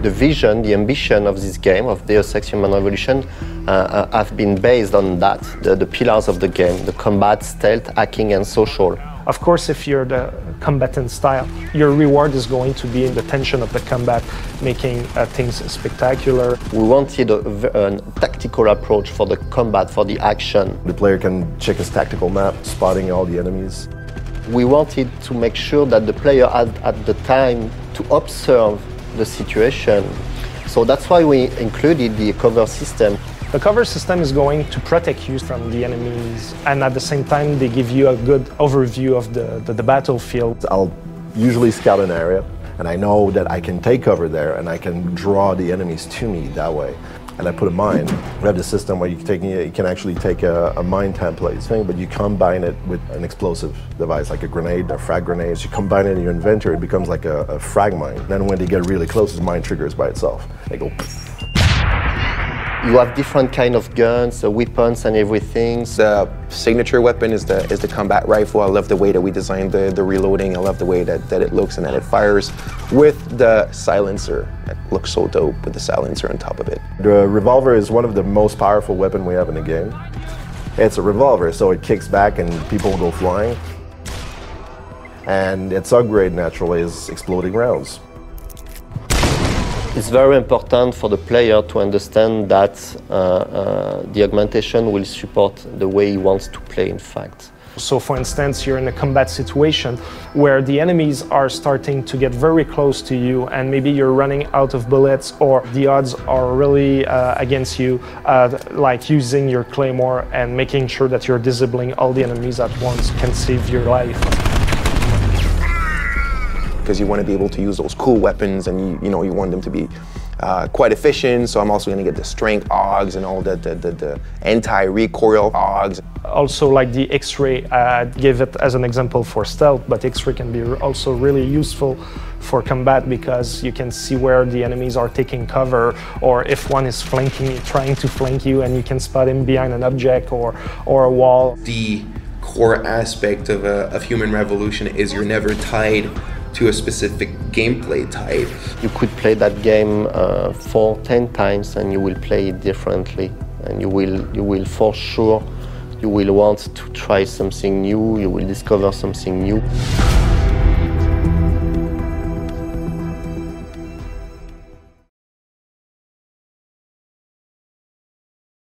The vision, the ambition of this game, of Deus Ex Human Revolution, have been based on that, the pillars of the game, the combat, stealth, hacking and social. Of course, if you're the combatant style, your reward is going to be in the tension of the combat, making things spectacular. We wanted a tactical approach for the combat, for the action. The player can check his tactical map, spotting all the enemies. We wanted to make sure that the player had the time to observe the situation. So that's why we included the cover system. The cover system is going to protect you from the enemies, and at the same time they give you a good overview of the battlefield. I'll usually scout an area, and I know that I can take cover there and I can draw the enemies to me that way. And I put a mine. We have the system where you can actually take a mine template thing, but you combine it with an explosive device, like a grenade, a frag grenade. So you combine it in your inventory, it becomes like a frag mine. Then when they get really close, the mine triggers by itself. They go pfft. You have different kind of guns, weapons and everything. The signature weapon is the combat rifle. I love the way that we designed the reloading. I love the way that it looks and that it fires with the silencer. It looks so dope with the silencer on top of it. The revolver is one of the most powerful weapons we have in the game. It's a revolver, so it kicks back and people go flying. And its upgrade naturally is exploding rounds. It's very important for the player to understand that the augmentation will support the way he wants to play, in fact. So for instance, you're in a combat situation where the enemies are starting to get very close to you and maybe you're running out of bullets or the odds are really against you, like using your claymore and making sure that you're disabling all the enemies at once can save your life. Because you want to be able to use those cool weapons and you want them to be quite efficient. So I'm also going to get the strength AUGs and all the anti-recoil AUGs. Also like the X-ray, gave it as an example for stealth, but X-ray can be also really useful for combat because you can see where the enemies are taking cover or if one is trying to flank you and you can spot him behind an object or a wall. The core aspect of Human Revolution is you're never tied to a specific gameplay type. You could play that game 4-10 times and you will play it differently. And you will for sure, you will want to try something new, you will discover something new.